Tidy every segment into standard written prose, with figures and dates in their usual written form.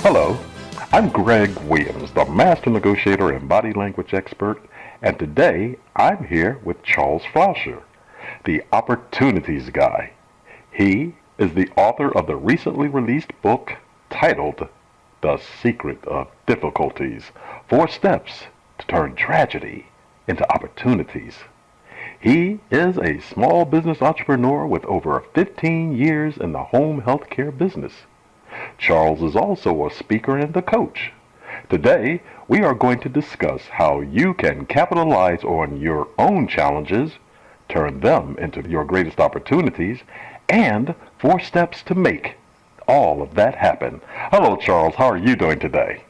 Hello, I'm Greg Williams, the Master Negotiator and Body Language Expert, and today I'm here with Charles Fleisher, the Opportunities Guy. He is the author of the recently released book titled The Secret of Difficulties, 4 Steps to Turn Tragedy into Opportunities. He is a small business entrepreneur with over 15 years in the home healthcare business. Charles is also a speaker and a coach. Today, we are going to discuss how you can capitalize on your own challenges, turn them into your greatest opportunities, and 4 steps to make all of that happen. Hello, Charles. How are you doing today?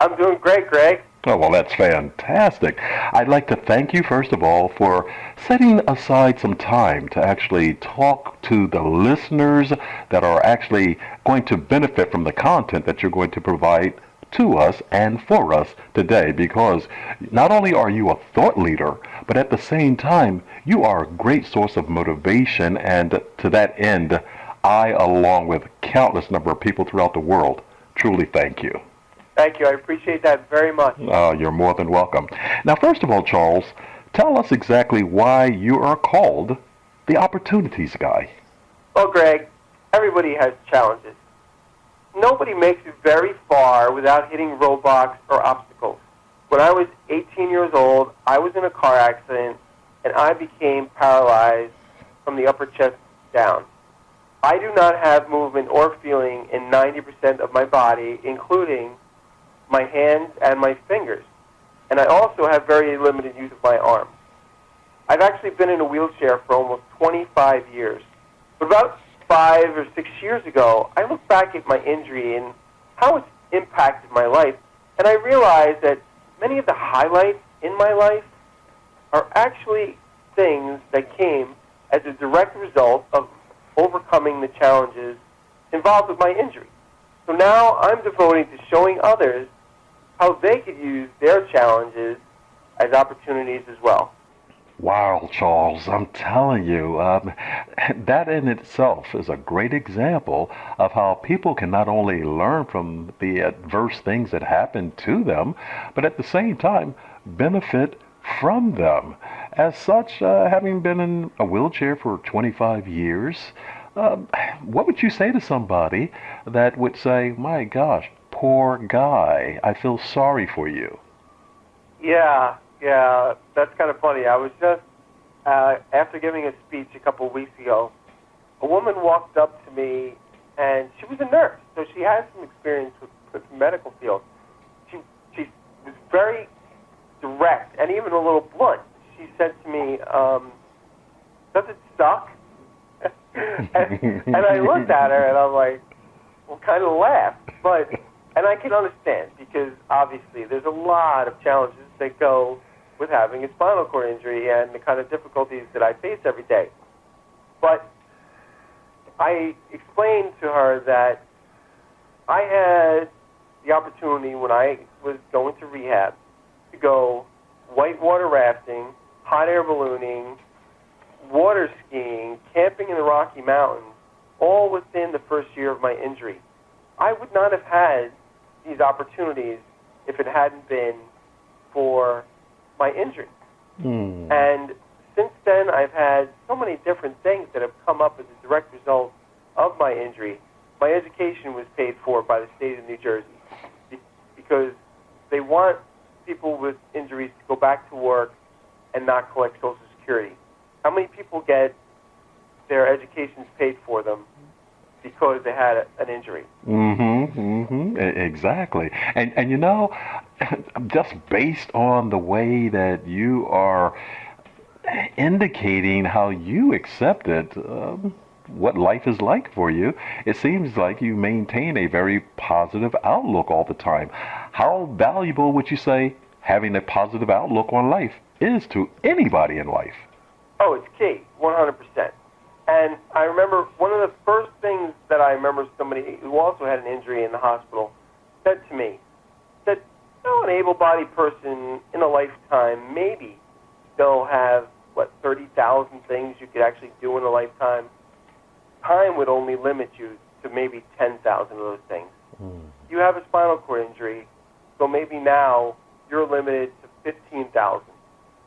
I'm doing great, Greg. Oh, well, that's fantastic. I'd like to thank you, first of all, for setting aside some time to actually talk to the listeners that are actually going to benefit from the content that you're going to provide to us and for us today, because not only are you a thought leader, but at the same time, you are a great source of motivation, and to that end, I, along with countless number of people throughout the world, truly thank you. Thank you. I appreciate that very much. You're more than welcome. Now, first of all, Charles, tell us exactly why you are called the Opportunities Guy. Well, Greg, everybody has challenges. Nobody makes it very far without hitting roadblocks or obstacles. When I was 18 years old, I was in a car accident, and I became paralyzed from the upper chest down. I do not have movement or feeling in 90% of my body, including my hands and my fingers. And I also have very limited use of my arms. I've actually been in a wheelchair for almost 25 years. But about 5 or 6 years ago, I looked back at my injury and how it's impacted my life, and I realized that many of the highlights in my life are actually things that came as a direct result of overcoming the challenges involved with my injury. So now I'm devoting to showing others how they could use their challenges as opportunities as well. Wow, Charles, I'm telling you, that in itself is a great example of how people can not only learn from the adverse things that happen to them, but at the same time benefit from them. As such, having been in a wheelchair for 25 years, what would you say to somebody that would say, my gosh, poor guy, I feel sorry for you? Yeah, that's kind of funny. I was just, after giving a speech a couple of weeks ago, a woman walked up to me, and she was a nurse, so she has some experience with the medical field. She was very direct and even a little blunt. She said to me, does it suck? and I looked at her, and I'm like, well, kind of laughed. And I can understand, because obviously there's a lot of challenges that go with having a spinal cord injury and the kind of difficulties that I face every day. But I explained to her that I had the opportunity when I was going to rehab to go whitewater rafting, hot air ballooning, water skiing, camping in the Rocky Mountains, all within the first year of my injury. I would not have had these opportunities if it hadn't been for my injury. And since then, I've had so many different things that have come up as a direct result of my injury. My education was paid for by the state of New Jersey because they want people with injuries to go back to work and not collect Social Security. How many people get their educations paid for them because they had an injury? Exactly. And you know, just based on the way that you are indicating how you accepted what life is like for you, it seems like you maintain a very positive outlook all the time. How valuable would you say having a positive outlook on life is to anybody in life? Oh, it's key, 100%. And I remember one of the first things that I remember somebody who also had an injury in the hospital said to me, that, an able-bodied person in a lifetime maybe they'll have, 30,000 things you could actually do in a lifetime. Time would only limit you to maybe 10,000 of those things. You have a spinal cord injury, so maybe now you're limited to 15,000.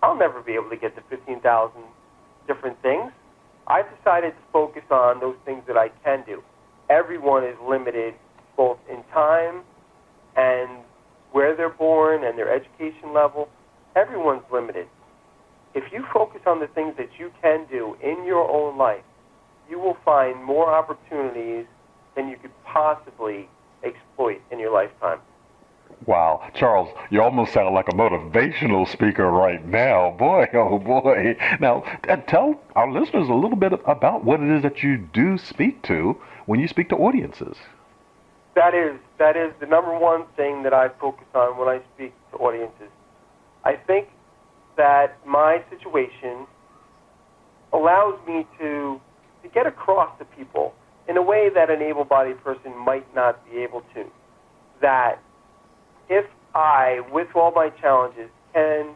I'll never be able to get to 15,000 different things. I've decided to focus on those things that I can do. Everyone is limited both in time and where they're born and their education level. Everyone's limited. If you focus on the things that you can do in your own life, you will find more opportunities than you could possibly exploit in your lifetime. Wow, Charles, you almost sound like a motivational speaker right now. Boy, oh boy. Now, tell our listeners a little bit about what it is that you do speak to when you speak to audiences. That is the number one thing that I focus on when I speak to audiences. I think that my situation allows me to get across to people in a way that an able-bodied person might not be able to. That if I, with all my challenges, can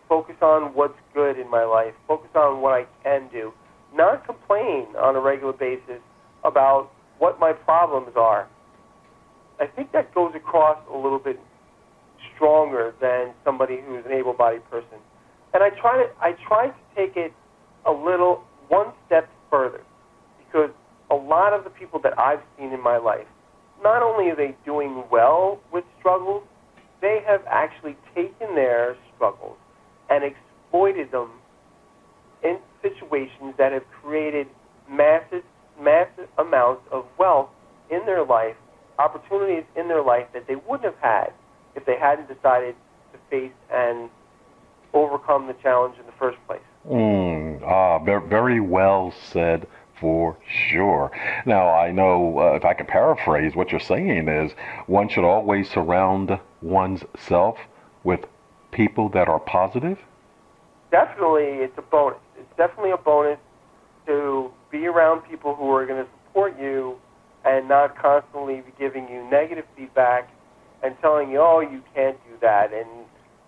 focus on what's good in my life, focus on what I can do, not complain on a regular basis about what my problems are, I think that goes across a little bit stronger than somebody who's an able-bodied person. And I try to take it one step further, because a lot of the people that I've seen in my life, not only are they doing well with struggles, they have actually taken their struggles and exploited them in situations that have created massive amounts of wealth in their life, opportunities in their life that they wouldn't have had if they hadn't decided to face and overcome the challenge in the first place. Very well said, for sure. Now, I know, if I could paraphrase, what you're saying is one should always surround one's self with people that are positive? Definitely, it's a bonus. It's definitely a bonus to be around people who are going to support you and not constantly be giving you negative feedback and telling you, oh, you can't do that, and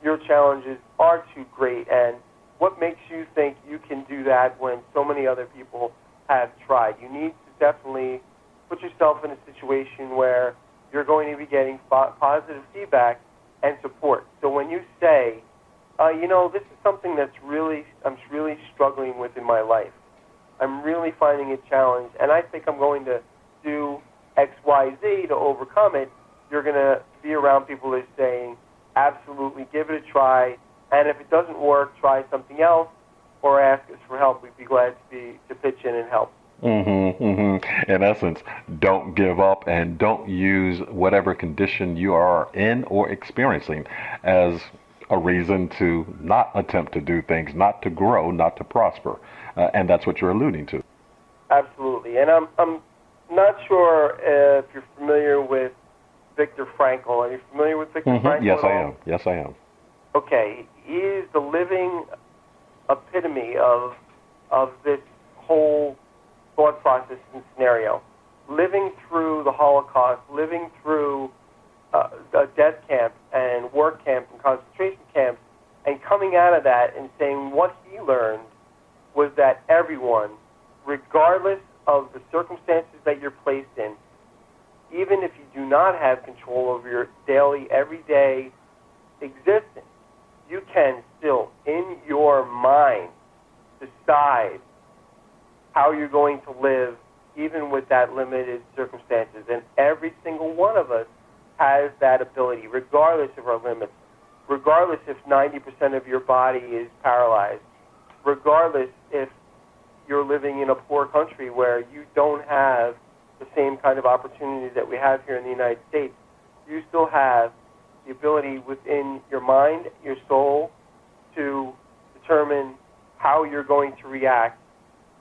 your challenges are too great, and what makes you think you can do that when so many other people have tried? You need to definitely put yourself in a situation where you're going to be getting positive feedback and support. So when you say, this is something I'm really struggling with in my life, I'm really finding it challenged, and I think I'm going to do X, Y, Z to overcome it, you're going to be around people that are saying, absolutely, give it a try, and if it doesn't work, try something else, or ask us for help. We'd be glad to pitch in and help. In essence, don't give up and don't use whatever condition you are in or experiencing as a reason to not attempt to do things, not to grow, not to prosper. And that's what you're alluding to. Absolutely. And I'm not sure if you're familiar with Viktor Frankl. Are you familiar with Viktor Frankl? Yes, I am. Okay. He is the living epitome of this whole thought process and scenario. Living through the Holocaust, living through a death camp and work camp and concentration camps, and coming out of that and saying what he learned was that everyone, regardless of the circumstances that you're placed in, even if you do not have control over your daily, everyday existence, you can still, in your mind, decide how you're going to live, even with that limited circumstances. And every single one of us has that ability, regardless of our limits, regardless if 90% of your body is paralyzed, regardless if you're living in a poor country where you don't have the same kind of opportunities that we have here in the United States, you still have the ability within your mind, your soul, to determine how you're going to react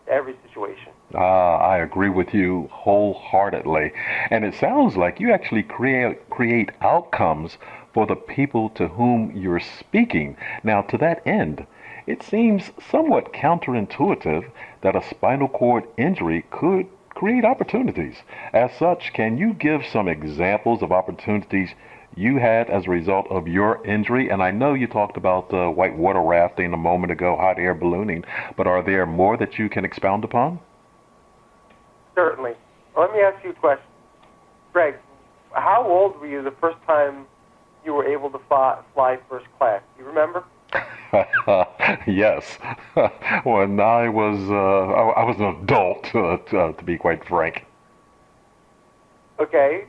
to every situation. I agree with you wholeheartedly. And it sounds like you actually create outcomes for the people to whom you're speaking. Now, to that end, it seems somewhat counterintuitive that a spinal cord injury could create opportunities. As such, can you give some examples of opportunities you had as a result of your injury? And I know you talked about whitewater rafting a moment ago, hot air ballooning, but are there more that you can expound upon? Certainly. Well, let me ask you a question. Greg, how old were you the first time you were able to fly first class? Do you remember? Yes. When I was an adult, to be quite frank. Okay.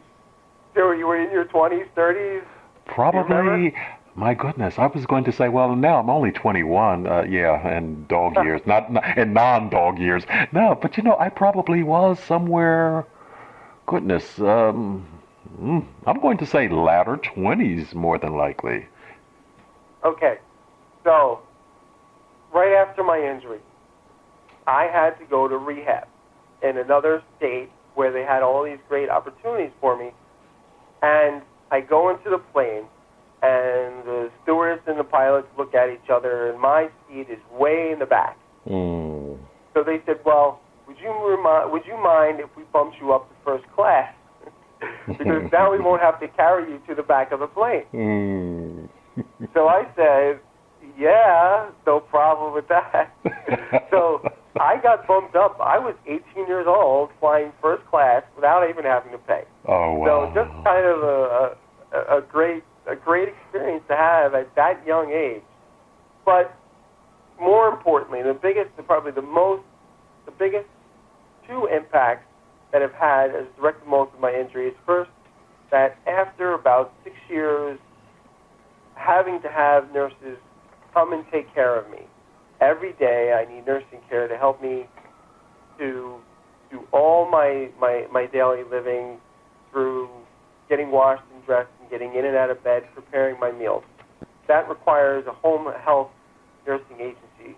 So you were in your 20s, 30s? Probably, my goodness, I was going to say, well, now I'm only 21, yeah, in dog years, not in non-dog years. No, but I probably was somewhere, goodness, I'm going to say latter 20s more than likely. Okay. So, right after my injury, I had to go to rehab in another state where they had all these great opportunities for me. And I go into the plane, and the stewardess and the pilots look at each other, and my seat is way in the back. Mm. So they said, well, would you mind if we bumped you up to first class? Because now we won't have to carry you to the back of the plane. Mm. So I said, yeah, no problem with that. So I got bumped up. I was 18 years old flying first class without even having to pay. Oh, wow. So just kind of a great experience to have at that young age. But more importantly, the biggest two impacts that have had as direct most of my injuries. First, that after about 6 years having to have nurses come and take care of me every day, I need nursing care to help me to do all my daily living, through getting washed and dressed and getting in and out of bed, preparing my meals. That requires a home health nursing agency.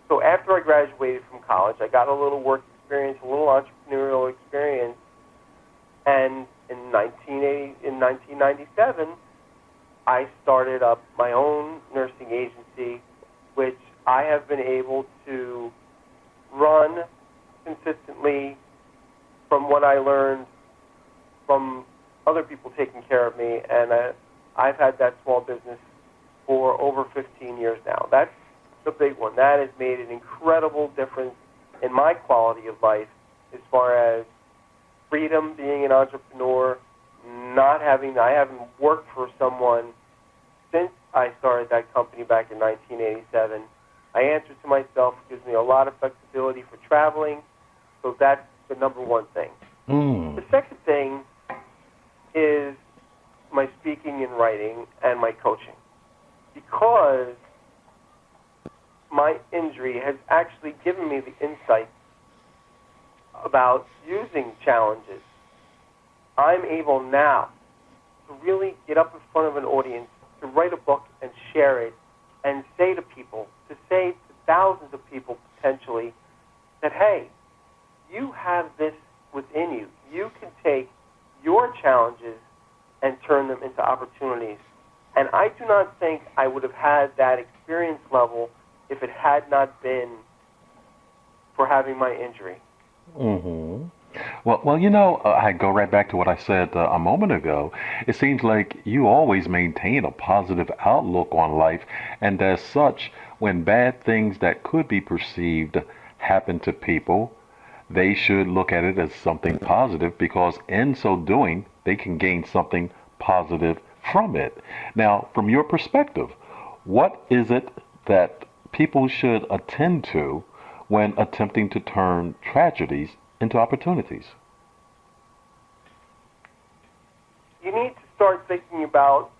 So after I graduated from college, I got a little work experience, a little entrepreneurial experience, and in 1997, I started up my own nursing agency, which I have been able to run consistently from what I learned from other people taking care of me, and I've had that small business for over 15 years now. That's the big one. That has made an incredible difference in my quality of life as far as freedom, being an entrepreneur, I haven't worked for someone since I started that company back in 1987. I answer to myself. It gives me a lot of flexibility for traveling, so that's the number one thing. Mm. The second thing is my speaking and writing and my coaching, because my injury has actually given me the insight about using challenges. I'm able now to really get up in front of an audience, to write a book and share it, and say to people, to say to thousands of people potentially, that, hey, you have this within you. You can take your challenges and turn them into opportunities. And I do not think I would have had that experience level if it had not been for having my injury. Mm-hmm. Well, I go right back to what I said a moment ago. It seems like you always maintain a positive outlook on life, and as such, when bad things that could be perceived happen to people, they should look at it as something positive, because in so doing, they can gain something positive from it. Now, from your perspective, what is it that people should attend to when attempting to turn tragedies into opportunities? You need to start thinking about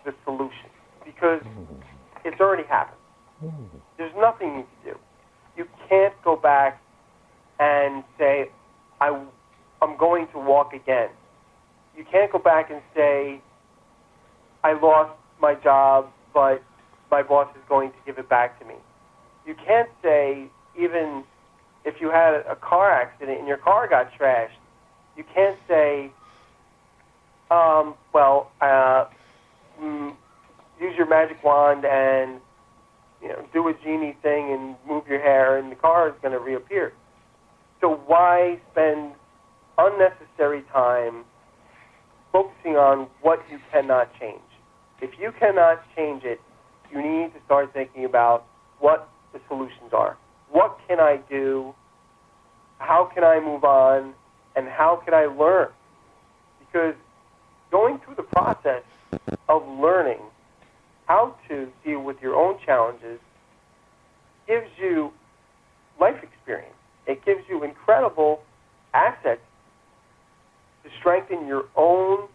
the solution, because it's already happened. There's nothing you can do. You can't go back and say, I'm going to walk again. You can't go back and say, I lost my job, but my boss is going to give it back to me. You can't say, even if you had a car accident and your car got trashed, you can't say, use your magic wand and do a genie thing and move your hair and the car is going to reappear. So why spend unnecessary time focusing on what you cannot change? If you cannot change it, you need to start thinking about what the solutions are. What can I do? How can I move on? And how can I learn? Because going through the process of learning how to deal with your own challenges gives you life experience. It gives you incredible assets to strengthen your own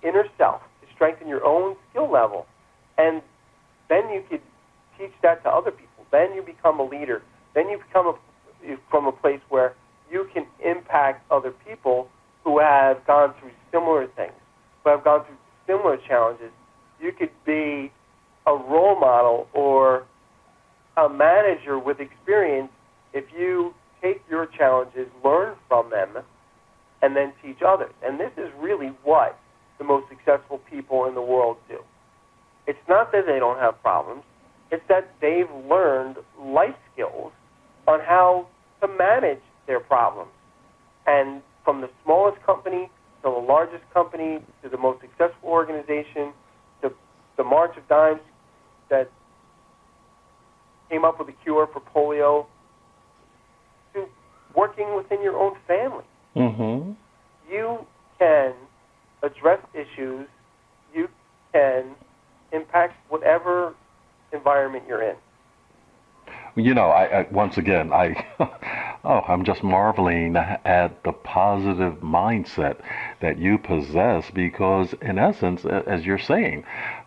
inner self, to strengthen your own skill level. And then you could teach that to other people. Then you become a leader. Then you become from a place where you can impact other people who have gone through similar things, who have gone through similar challenges. You could be a role model or a manager with experience if you take your challenges, learn from them, and then teach others. And this is really what the most successful people in the world do. It's not that they don't have problems. It's that they've learned life skills on how to manage their problems. And from the smallest company to the largest company to the most successful organization to the March of Dimes that came up with a cure for polio to working within your own family. Mm-hmm. You can address issues. You can impact whatever environment you're in. You know, I once again, I'm just marveling at the positive mindset that you possess because, in essence, as you're saying,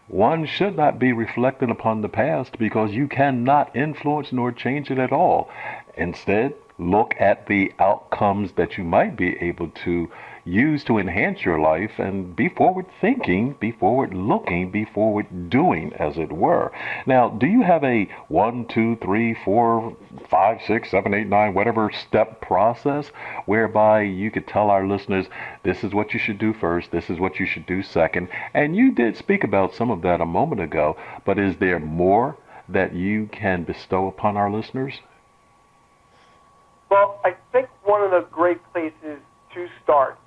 one should not be reflecting upon the past because you cannot influence nor change it at all. Instead, look at the outcomes that you might be able to use to enhance your life and be forward thinking, be forward looking, be forward doing, as it were. Now, do you have a 1, 2, 3, 4, 5, 6, 7, 8, 9, whatever step process whereby you could tell our listeners this is what you should do first, this is what you should do second? And you did speak about some of that a moment ago, but is there more that you can bestow upon our listeners? Well, I think one of the great places to start,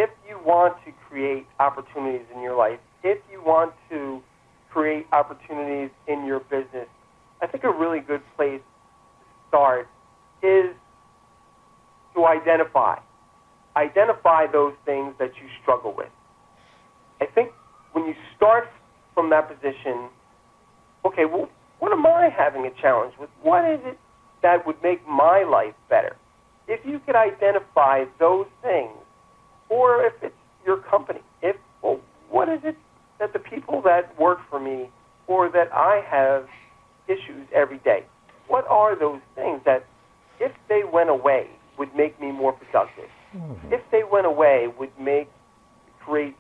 if you want to create opportunities in your life, if you want to create opportunities in your business, I think a really good place to start is to identify those things that you struggle with. I think when you start from that position, okay, well, what am I having a challenge with? What is it that would make my life better? If you could identify those things, or if it's your company, what is it that the people that work for me or that I have issues every day, what are those things that if they went away would make me more productive? Mm-hmm. If they went away would create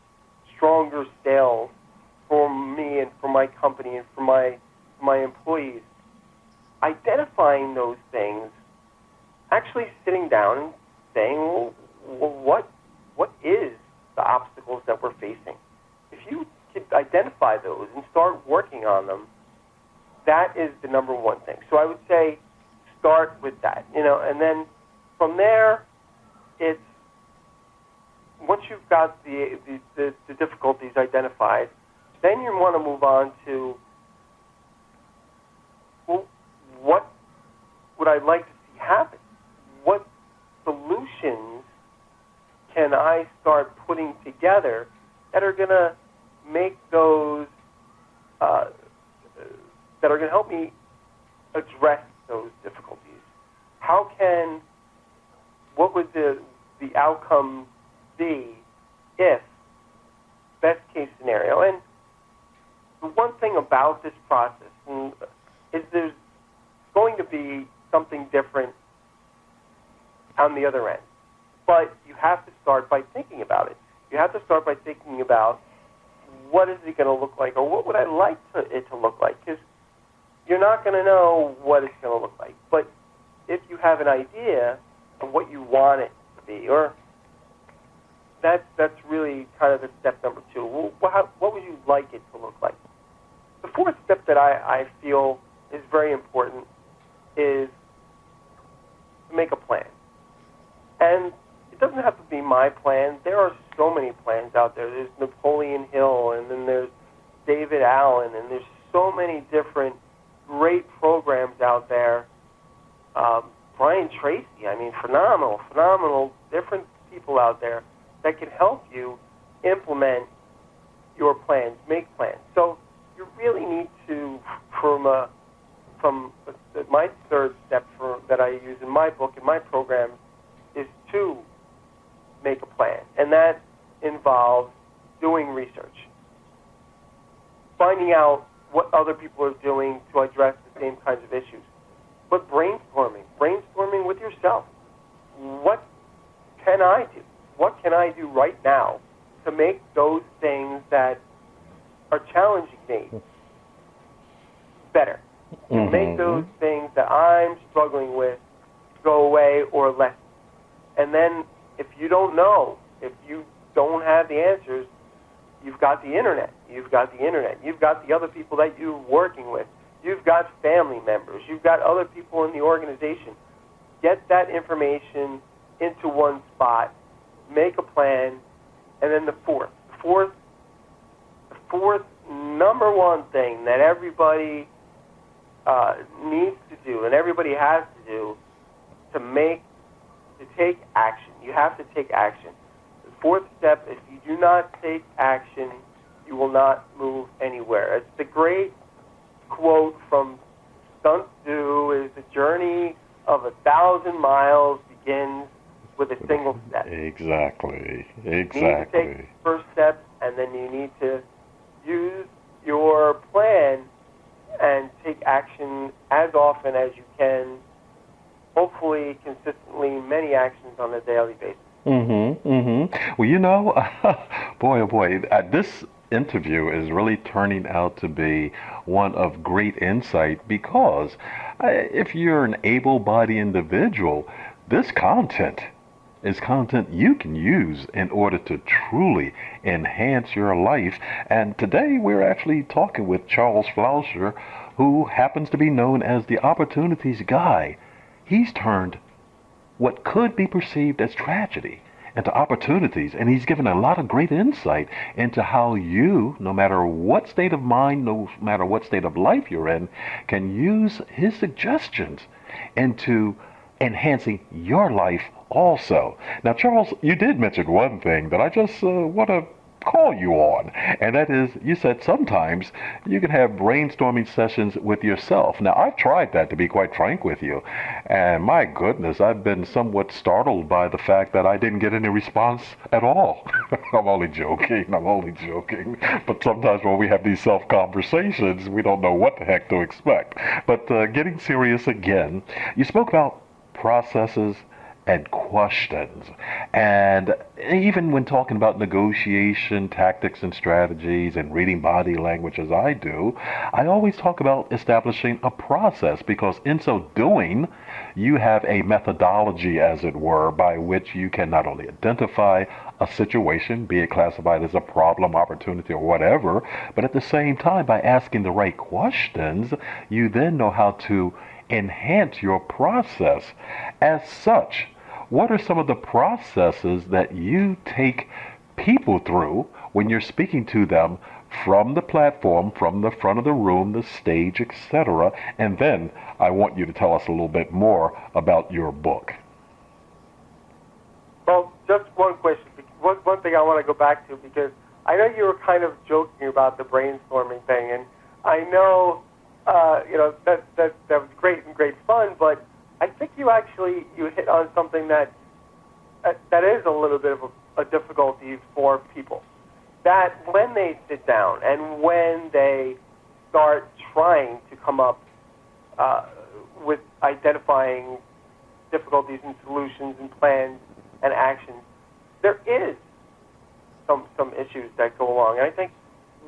stronger sales for me and for my company and for my employees? Identifying those things, actually sitting down and saying, well, what is the obstacles that we're facing? If you could identify those and start working on them, that is the number one thing. So I would say start with that, and then from there, it's once you've got the difficulties identified, then you want to move on to, well, what would I like to see happen? What solutions can I start putting together that are going to make those, that are going to help me address those difficulties? What would the outcome be if, best case scenario? And the one thing about this process is there's going to be something different on the other end. But you have to start by thinking about it. You have to start by thinking about what is it going to look like, or what would I like it to look like? Because you're not going to know what it's going to look like. But if you have an idea of what you want it to be, or that's really kind of the step number two. Well, what would you like it to look like? The fourth step that I feel is very important is to make a plan. And it doesn't have to be my plan. There are so many plans out there. There's Napoleon Hill, and then there's David Allen, and there's so many different great programs out there. Brian Tracy, phenomenal different people out there that can help you implement your plans, make plans. So you really need to, from my third step that I use in my book, in my program, is to make a plan. And that involves doing research, finding out what other people are doing to address the same kinds of issues. But brainstorming with yourself. What can I do? What can I do right now to make those things that are challenging me better? To make those things that I'm struggling with go away or lessen. And then if you don't know, if you don't have the answers, you've got the internet. You've got the other people that you're working with. You've got family members. You've got other people in the organization. Get that information into one spot, make a plan, and then the fourth number one thing that everybody needs to do and everybody has to do to take action. You have to take action. The fourth step, if you do not take action, you will not move anywhere. It's the great quote from Sun Tzu, is the journey of 1,000 miles begins with a single step. Exactly. You need to take the first step, and then you need to use your plan and take action as often as you can, hopefully consistently, many actions on a daily basis. Well, you know, boy, oh boy, this interview is really turning out to be one of great insight, because if you're an able-bodied individual, this content is content you can use in order to truly enhance your life. And today we're actually talking with Charles Fleisher, who happens to be known as the Opportunities Guy. He's turned what could be perceived as tragedy into opportunities, and he's given a lot of great insight into how you, no matter what state of mind, no matter what state of life you're in, can use his suggestions into enhancing your life also. Now, Charles, you did mention one thing that I just want to call you on, and that is, you said sometimes you can have brainstorming sessions with yourself. Now, I've tried that, to be quite frank with you, and my goodness, I've been somewhat startled by the fact that I didn't get any response at all. I'm only joking, but sometimes when we have these self-conversations, we don't know what the heck to expect. But getting serious again, you spoke about processes and questions. And even when talking about negotiation, tactics and strategies, and reading body language as I do, I always talk about establishing a process, because in so doing, you have a methodology, as it were, by which you can not only identify a situation, be it classified as a problem, opportunity, or whatever, but at the same time, by asking the right questions, you then know how to enhance your process. As such, what are some of the processes that you take people through when you're speaking to them from the platform, from the front of the room, the stage, etc.? And then I want you to tell us a little bit more about your book. Well, just one question. One thing I want to go back to, because I know you were kind of joking about the brainstorming thing, and I know that was great fun, but I think you hit on something that is a little bit of a difficulty for people. That when they sit down and when they start trying to come up with identifying difficulties and solutions and plans and actions, there is some issues that go along. And I think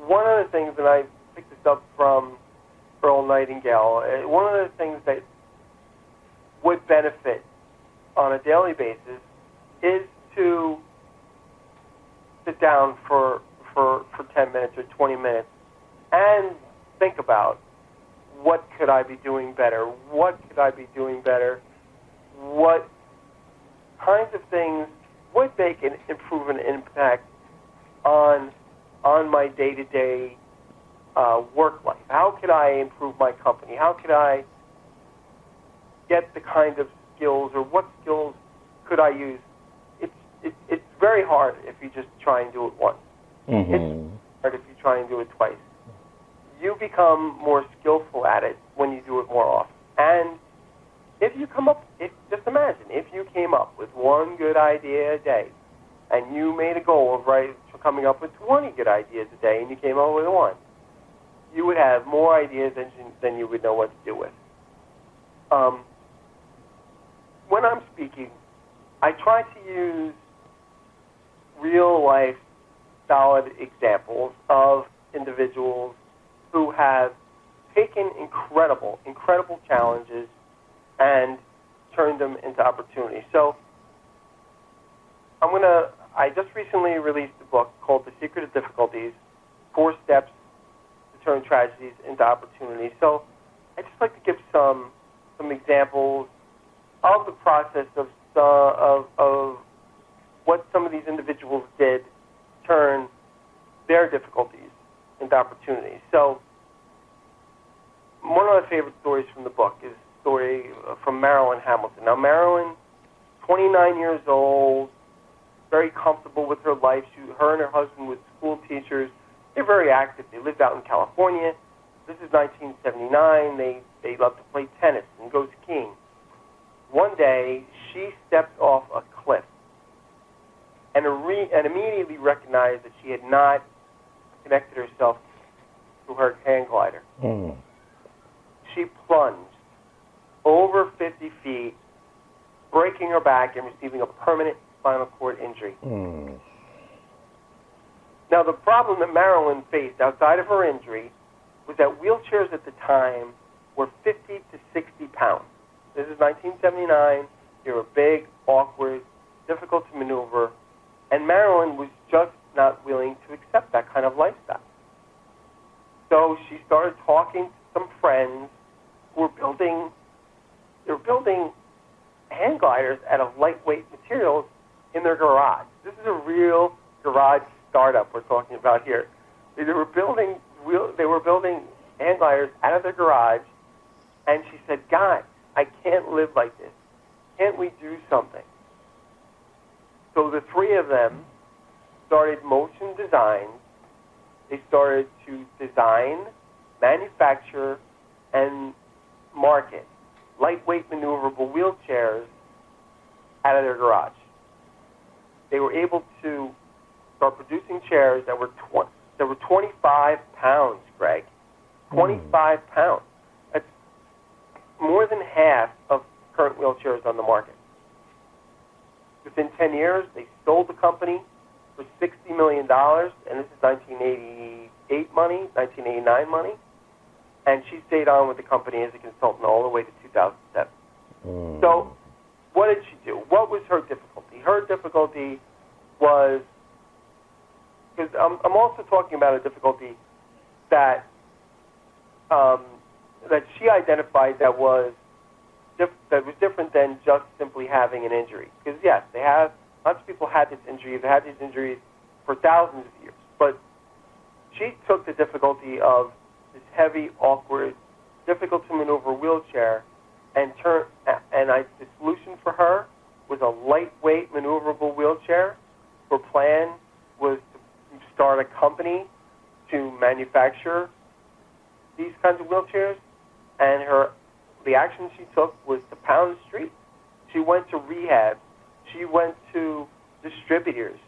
one of the things, and I picked this up from Earl Nightingale, one of the things that would benefit on a daily basis is to sit down for 10 minutes or 20 minutes and think about, what could I be doing better? What could I be doing better? What kinds of things would make an improve an impact on my day-to-day work life? How could I improve my company? How could I get the kind of skills, or what skills could I use? It's very hard if you just try and do it once. Mm-hmm. It's hard if you try and do it twice. You become more skillful at it when you do it more often. And if you come up, just imagine, if you came up with one good idea a day, and you made a goal of coming up with 20 good ideas a day, and you came up with one, you would have more ideas than you would know what to do with. When I'm speaking, I try to use real-life, solid examples of individuals who have taken incredible challenges and turned them into opportunities. So I just recently released a book called The Secret of Difficulties, 4 Steps to Turn Tragedies into Opportunities. So I'd just like to give some examples of the process of what some of these individuals did to turn their difficulties into opportunities. So one of my favorite stories from the book is a story from Marilyn Hamilton. Now, Marilyn, 29 years old, very comfortable with her life. Her and her husband were school teachers. They're very active. They lived out in California. This is 1979. They love to play tennis and go skiing. One day, she stepped off a cliff and immediately recognized that she had not connected herself to her hang glider. Mm. She plunged over 50 feet, breaking her back and receiving a permanent spinal cord injury. Mm. Now, the problem that Marilyn faced outside of her injury was that wheelchairs at the time were 50 to 60 pounds. This is 1979. They were big, awkward, difficult to maneuver, and Marilyn was just not willing to accept that kind of lifestyle. So she started talking to some friends who were building hang gliders out of lightweight materials in their garage. This is a real garage startup we're talking about here. They were building hang gliders out of their garage, and she said, "Guys, I can't live like this. Can't we do something?" So the three of them started Motion Designs. They started to design, manufacture, and market lightweight maneuverable wheelchairs out of their garage. They were able to start producing chairs that were 25 pounds, Greg. 25 pounds. That's more than half of current wheelchairs on the market. Within 10 years, they sold the company for $60 million, and this is 1988 money, 1989 money. And she stayed on with the company as a consultant all the way to 2007. So what did she do? What was her difficulty? Her difficulty was, because I'm also talking about a difficulty that that she identified that was different than just simply having an injury. Because yes, lots of people had this injury. They've had these injuries for thousands of years. But she took the difficulty of this heavy, awkward, difficult to maneuver wheelchair and the solution for her was a lightweight, maneuverable wheelchair. Her plan was to start a company to manufacture these kinds of wheelchairs, and the action she took was to pound the street. She went to rehab. She went to distributors.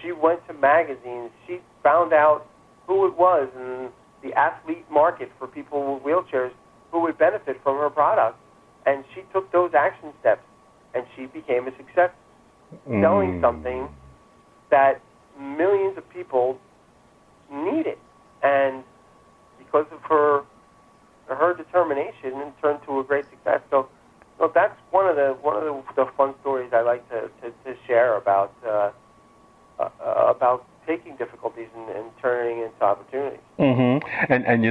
She went to magazines. She found out who it was in the athlete market for people with wheelchairs who would benefit from her product. And she took those action steps, and she became a success, selling something that millions of people needed. And because of her determination, and turned to a great success. So that's one of the fun stories I like to share about taking difficulties and turning into opportunities. Mm-hmm. And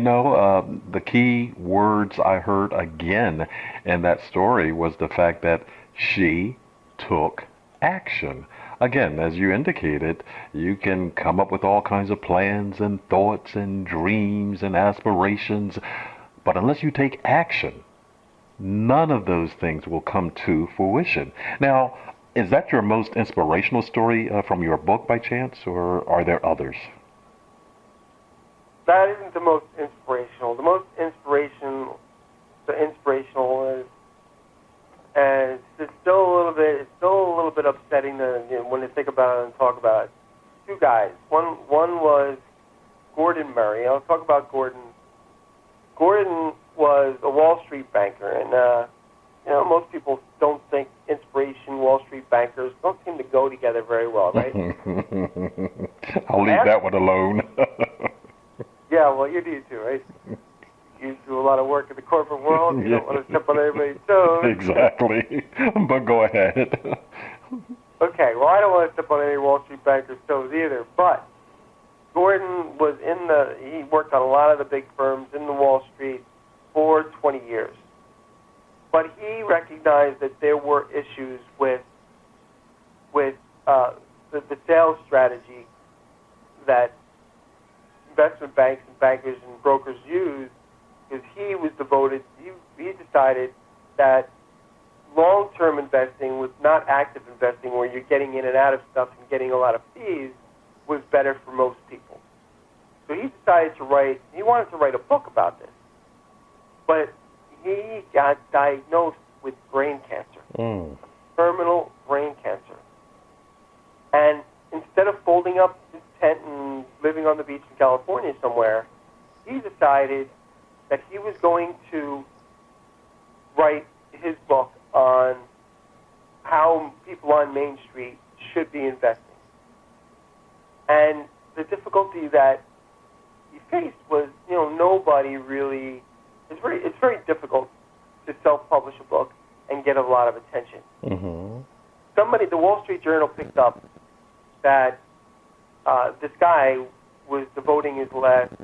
the key words I heard again in that story was the fact that she took action. Again, as you indicated, you can come up with all kinds of plans and thoughts and dreams and aspirations, but unless you take action, none of those things will come to fruition. Now, Is that your most inspirational story from your book by chance, or are there others? That isn't the most inspirational. The most inspirational is, and it's still a little bit upsetting to, when you think about it and talk about it. Two guys. One was Gordon Murray. I'll talk about Gordon. Gordon was a Wall Street banker, and most people don't think inspiration, Wall Street bankers don't seem to go together very well, right? I'll leave that one alone. Yeah, well, you do too, right? You do a lot of work in the corporate world. You don't want to step on anybody's toes. Exactly. But go ahead. Okay, well, I don't want to step on any Wall Street bankers' toes either, but Gordon was he worked on a lot of the big firms in the Wall Street for 20 years. But he recognized that there were issues with the sales strategy that investment banks and bankers and brokers use, because he decided that long-term investing was not active investing where you're getting in and out of stuff and getting a lot of fees was better for most people. So he decided he wanted to write a book about this. But he got diagnosed with brain cancer, terminal brain cancer. And instead of folding up his tent and living on the beach in California somewhere, he decided that he was going to write his book on how people on Main Street should be investing. And the difficulty that he faced was, nobody really, it's very difficult to self-publish a book and get a lot of attention. Mm-hmm. The Wall Street Journal picked up that this guy was devoting his last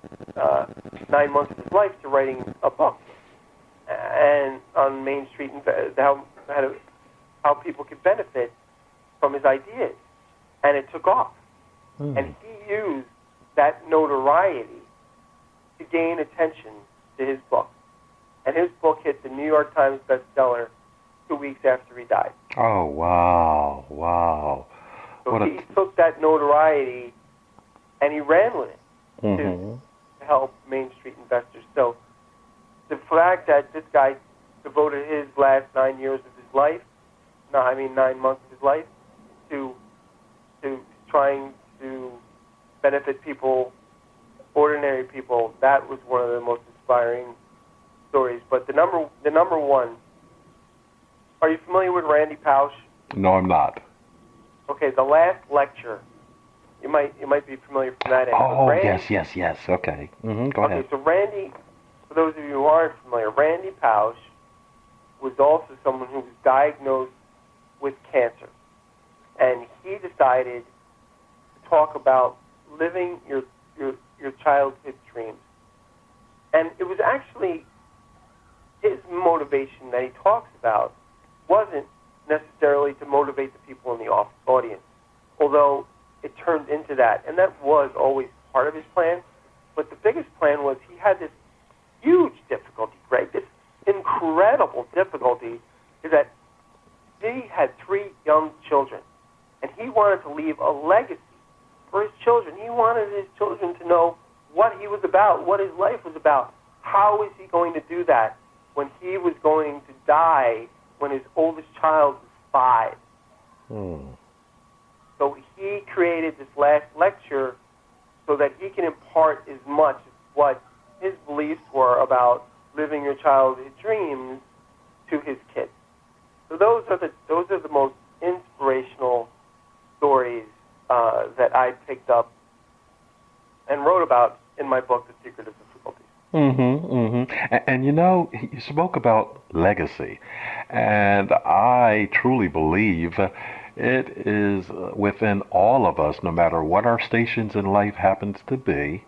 9 months of his life to writing a book, and on Main Street, how people could benefit from his ideas, and it took off. And he used that notoriety to gain attention to his book. And his book hit the New York Times bestseller 2 weeks after he died. Oh, wow, wow. So he took that notoriety and he ran with it to help Main Street investors. So the fact that this guy devoted his last 9 years of his life, 9 months of his life, to trying to benefit people, ordinary people, that was one of the most inspiring stories. But the number one, are you familiar with Randy Pausch? No, I'm not. Okay, the last lecture, you might be familiar from that end. Oh, Randy, yes. Okay. Go ahead. Okay, so Randy, for those of you who aren't familiar, Randy Pausch was also someone who was diagnosed with cancer. And he decided to talk about living your childhood dreams. And it was actually his motivation that he talks about wasn't necessarily to motivate the people in the audience, although it turned into that. And that was always part of his plan. But the biggest plan was he had this huge difficulty, Greg, this incredible difficulty, is that he had 3 young children, and he wanted to leave a legacy for his children. He wanted his children to know what he was about, what his life was about. How is he going to do that when he was going to die when his oldest child was 5? So he created this last lecture so that he can impart as much as what his beliefs were about living your childhood dreams to his kids. So those are the most inspirational stories that I picked up and wrote about in my book, The Secret of Difficulties. And you spoke about legacy, and I truly believe it is within all of us, no matter what our stations in life happens to be,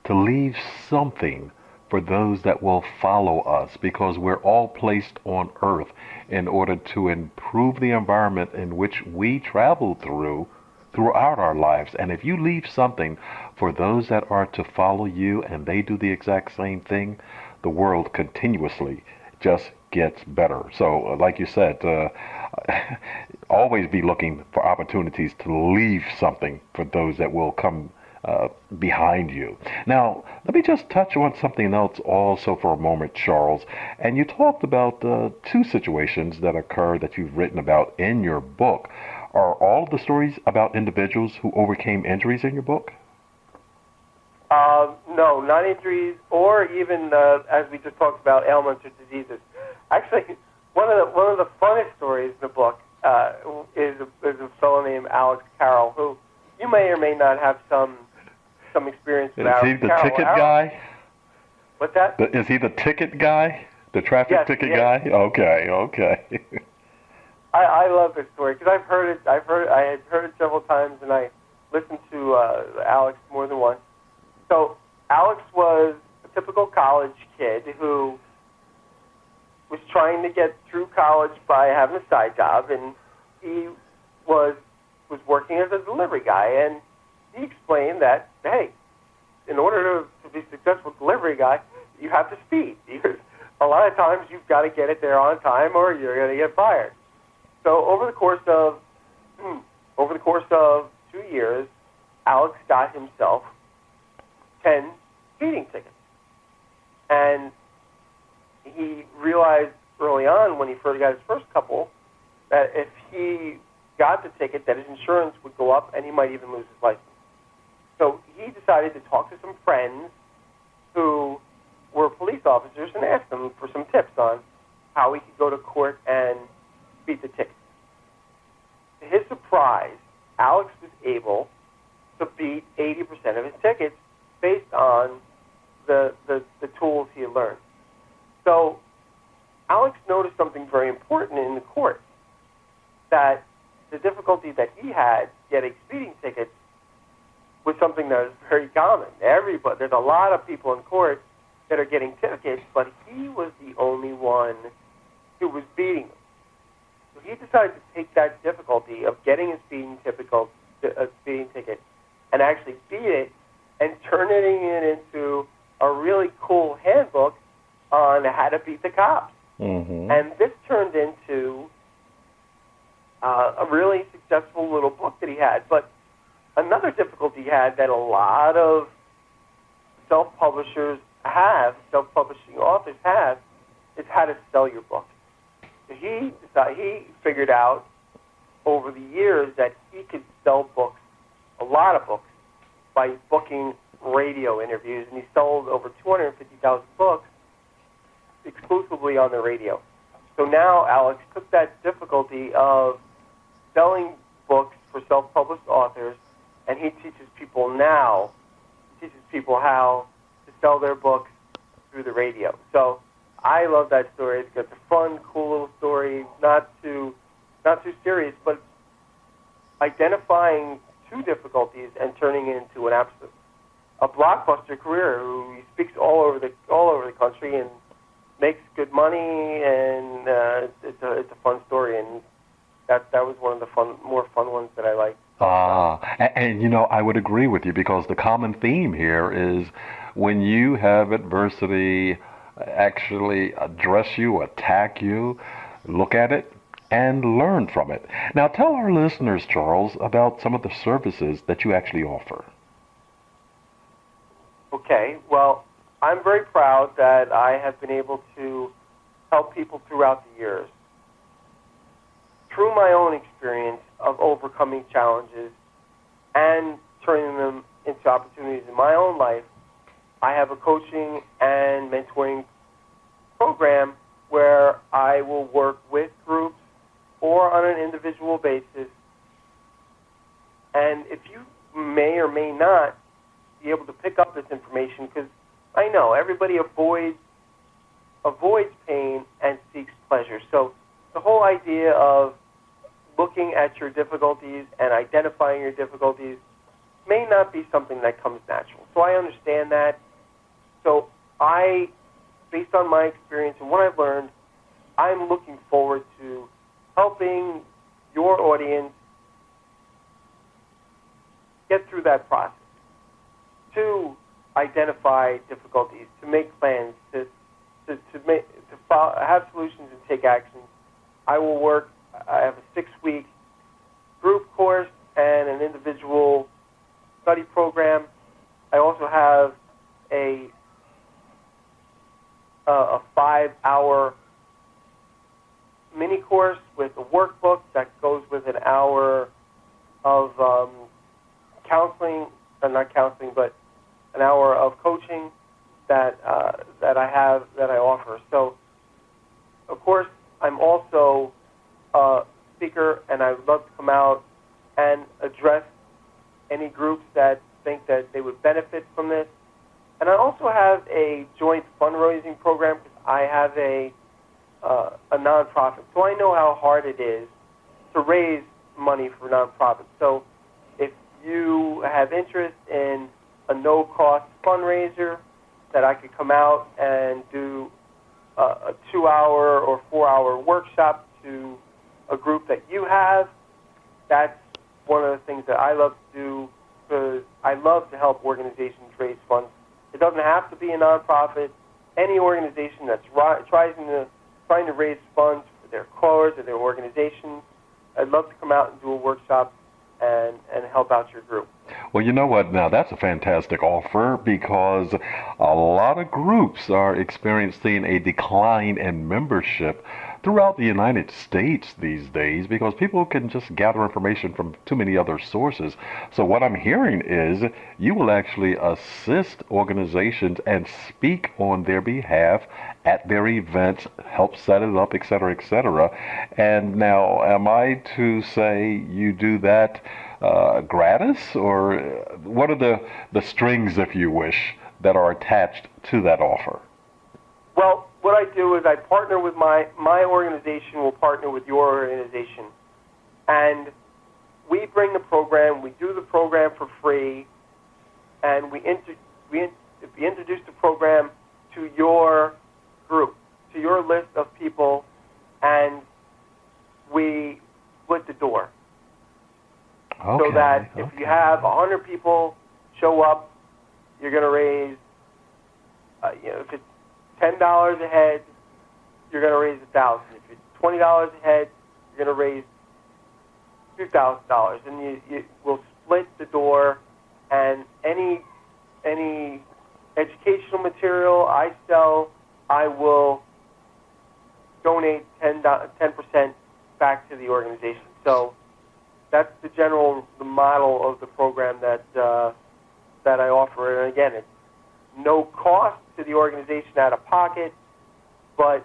to leave something for those that will follow us, because we're all placed on earth in order to improve the environment in which we travel throughout our lives. And if you leave something for those that are to follow you and they do the exact same thing, the world continuously just gets better. So, like you said, always be looking for opportunities to leave something for those that will come behind you. Now, let me just touch on something else also for a moment, Charles. And you talked about two situations that occurred that you've written about in your book. Are all of the stories about individuals who overcame injuries in your book? No, not injuries or even, as we just talked about, ailments or diseases. Actually, one of the funnest stories in the book is a fellow named Alex Carroll, who you may or may not have some experience with. Is Alex he the Carroll. ticket guy? What's that? Is he the ticket guy? The traffic ticket guy? Okay, okay. I love this story because I had heard it several times, and I listened to Alex more than once. So Alex was a typical college kid who was trying to get through college by having a side job, and he was working as a delivery guy. And he explained that, hey, in order to be a successful delivery guy, you have to speed. Because a lot of times you've got to get it there on time, or you're going to get fired. So over the course of 2 years, Alex got himself 10 speeding tickets. And he realized early on when he first got his first couple that if he got the ticket that his insurance would go up and he might even lose his license. So he decided to talk to some friends who were police officers and ask them for some tips on how he could go to court and beat the ticket. To his surprise, Alex was able to beat 80% of his tickets based on the tools he had learned. So Alex noticed something very important in the court, that the difficulty that he had getting speeding tickets was something that was very common. There's a lot of people in court that are getting tickets, but he was the only one who was beating them. So he decided to take that difficulty of getting a speeding ticket and actually beat it and turning it into a really cool handbook on how to beat the cops. Mm-hmm. And this turned into a really successful little book that he had. But another difficulty he had that a lot of self-publishing authors have, is how to sell your book. He figured out over the years that he could sell books, a lot of books, by booking radio interviews, and he sold over 250,000 books exclusively on the radio. So now Alex took that difficulty of selling books for self-published authors, and he teaches people how to sell their books through the radio. So I love that story. It's a fun, cool little story, not too serious, but identifying two difficulties and turning it into a blockbuster career. Who he speaks all over the country and makes good money, and it's a fun story, and that was one of the more fun ones that I like. And you know, I would agree with you, because the common theme here is when you have adversity actually address you, attack you, look at it and learn from it. Now tell our listeners, Charles, about some of the services that you actually offer. Okay, well, I'm very proud that I have been able to help people throughout the years. Through my own experience of overcoming challenges and turning them into opportunities in my own life, I have a coaching and mentoring program where I will work with groups or on an individual basis. And if you may or may not be able to pick up this information, because I know everybody avoids pain and seeks pleasure. So the whole idea of looking at your difficulties and identifying your difficulties may not be something that comes natural. So I understand that. So based on my experience and what I've learned, I'm looking forward to helping your audience get through that process, to identify difficulties, to make plans, to have solutions and take action, I have a 6-week group course and an individual study program. I also have a 5-hour mini course with a workbook that goes with an hour of counseling, not counseling, but an hour of coaching that I offer. So, of course, I'm also a speaker, and I would love to come out and address any groups that think that they would benefit from this. And I also have a joint fundraising program because I have a nonprofit. So I know how hard it is to raise money for nonprofits. So if you have interest in a no-cost fundraiser that I could come out and do a 2-hour or 4-hour workshop to a group that you have, that's one of the things that I love to do, because I love to help organizations raise funds. It doesn't have to be a nonprofit. Any organization that's trying to raise funds for their cause or their organization, I'd love to come out and do a workshop and help out your group. Well, you know what? Now, that's a fantastic offer, because a lot of groups are experiencing a decline in membership throughout the United States these days, because people can just gather information from too many other sources. So what I'm hearing is you will actually assist organizations and speak on their behalf at their events, help set it up, et cetera, et cetera. And now, am I to say you do that gratis, or what are the strings, if you wish, that are attached to that offer? Well, what I do is I partner with my organization will partner with your organization, and we bring the program, we do the program for free, and we introduce the program to your group, to your list of people, and we split the door. Okay, so that if you have 100 people show up, you're going to raise, if it's $10 a head, you're going to raise $1,000. If it's $20 a head, you're going to raise $2,000, and you will split the door. And any educational material I sell, I will donate 10% back to the organization. So that's the model of the program that I offer. And again, it's no cost to the organization out of pocket, but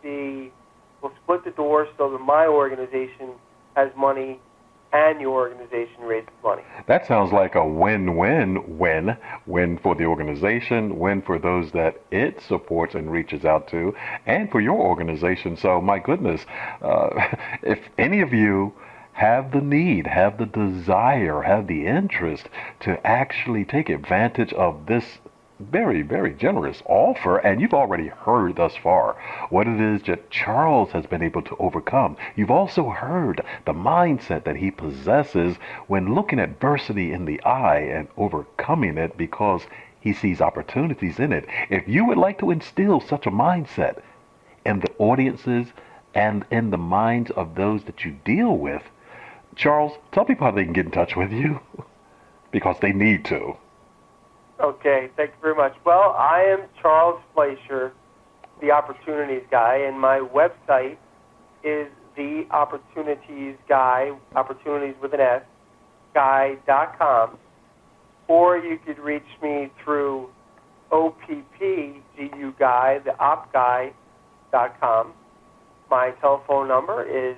we'll split the door so that my organization has money and your organization raises money. That sounds like a win-win-win. Win for the organization, win for those that it supports and reaches out to, and for your organization. So, my goodness, if any of you have the need, have the desire, have the interest to actually take advantage of this very, very generous offer, and you've already heard thus far what it is that Charles has been able to overcome. You've also heard the mindset that he possesses when looking adversity in the eye and overcoming it because he sees opportunities in it. If you would like to instill such a mindset in the audiences and in the minds of those that you deal with, Charles, tell people how they can get in touch with you, because they need to. Okay, thank you very much. Well, I am Charles Fleisher, the Opportunities Guy, and my website is the Opportunities Guy, opportunities with an S, guy.com, or you could reach me through OPPGU Guy, the opguy.com. My telephone number is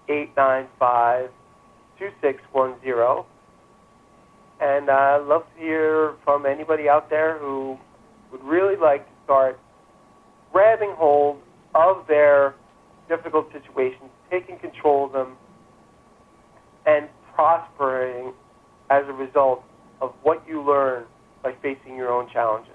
732-895-2610. And I'd love to hear from anybody out there who would really like to start grabbing hold of their difficult situations, taking control of them, and prospering as a result of what you learn by facing your own challenges.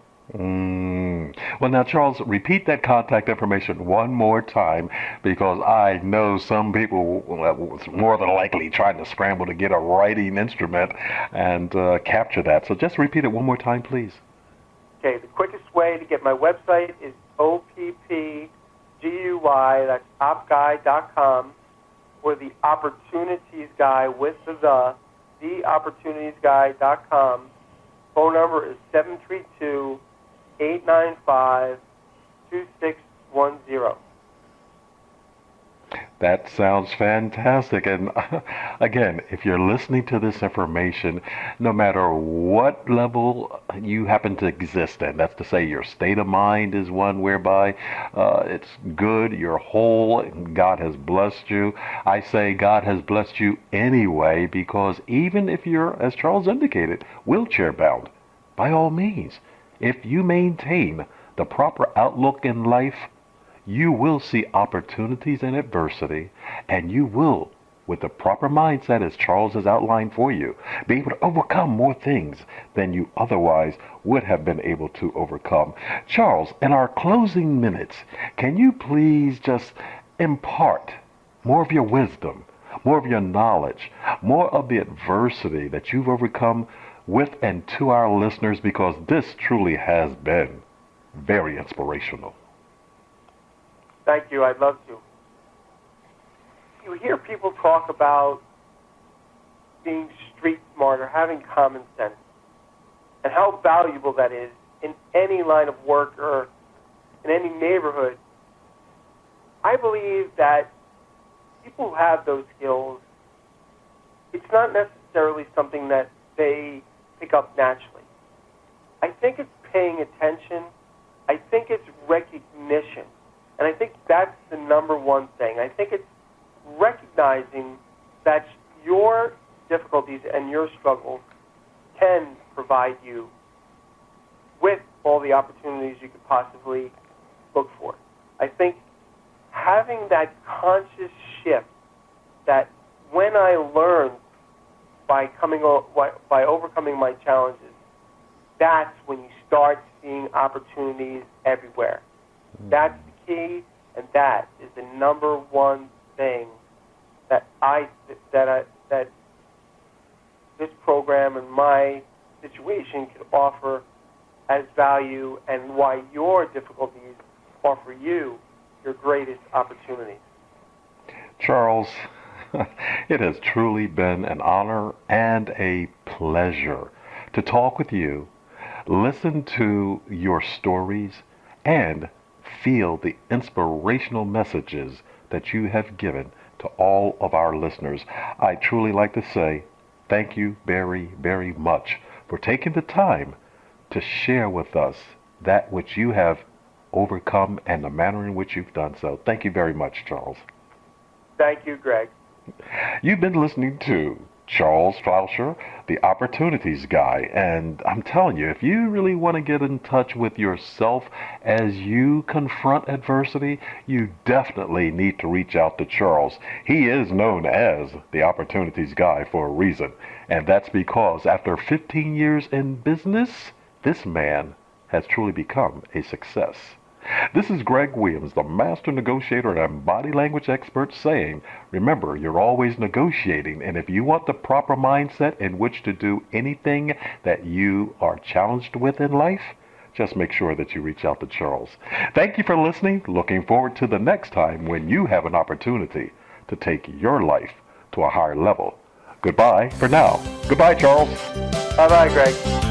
Well, now, Charles, repeat that contact information one more time, because I know some people will more than likely trying to scramble to get a writing instrument and capture that. So just repeat it one more time, please. Okay, the quickest way way to get my website is OPPGUY, that's opguy.com, or the Opportunities Guy with theopportunitiesguy.com. Phone number is 732-895-2610. That sounds fantastic. And again, if you're listening to this information, no matter what level you happen to exist in, that's to say your state of mind is one whereby it's good, you're whole, and God has blessed you. I say God has blessed you anyway, because even if you're, as Charles indicated, wheelchair bound, by all means, if you maintain the proper outlook in life, you will see opportunities in adversity, and you will, with the proper mindset as Charles has outlined for you, be able to overcome more things than you otherwise would have been able to overcome. Charles, in our closing minutes, can you please just impart more of your wisdom, more of your knowledge, more of the adversity that you've overcome with and to our listeners, because this truly has been very inspirational. Thank you. I'd love to. You hear people talk about being street smart or having common sense, and how valuable that is in any line of work or in any neighborhood. I believe that people who have those skills, it's not necessarily something that they pick up naturally. I think it's paying attention. I think it's recognition. And I think that's the number one thing. I think it's recognizing that your difficulties and your struggles can provide you with all the opportunities you could possibly look for. I think having that conscious shift that when I learned by overcoming my challenges, that's when you start seeing opportunities everywhere. That's the key, and that is the number one thing that this program and my situation could offer as value, and why your difficulties offer you your greatest opportunities. Charles, it has truly been an honor and a pleasure to talk with you, listen to your stories, and feel the inspirational messages that you have given to all of our listeners. I truly like to say thank you very, very much for taking the time to share with us that which you have overcome and the manner in which you've done so. Thank you very much, Charles. Thank you, Greg. You've been listening to Charles Fleisher, the Opportunities Guy, and I'm telling you, if you really want to get in touch with yourself as you confront adversity, you definitely need to reach out to Charles. He is known as the Opportunities Guy for a reason, and that's because after 15 years in business, this man has truly become a success. This is Greg Williams, the master negotiator and body language expert, saying, remember, you're always negotiating, and if you want the proper mindset in which to do anything that you are challenged with in life, just make sure that you reach out to Charles. Thank you for listening. Looking forward to the next time when you have an opportunity to take your life to a higher level. Goodbye for now. Goodbye, Charles. Bye-bye, Greg.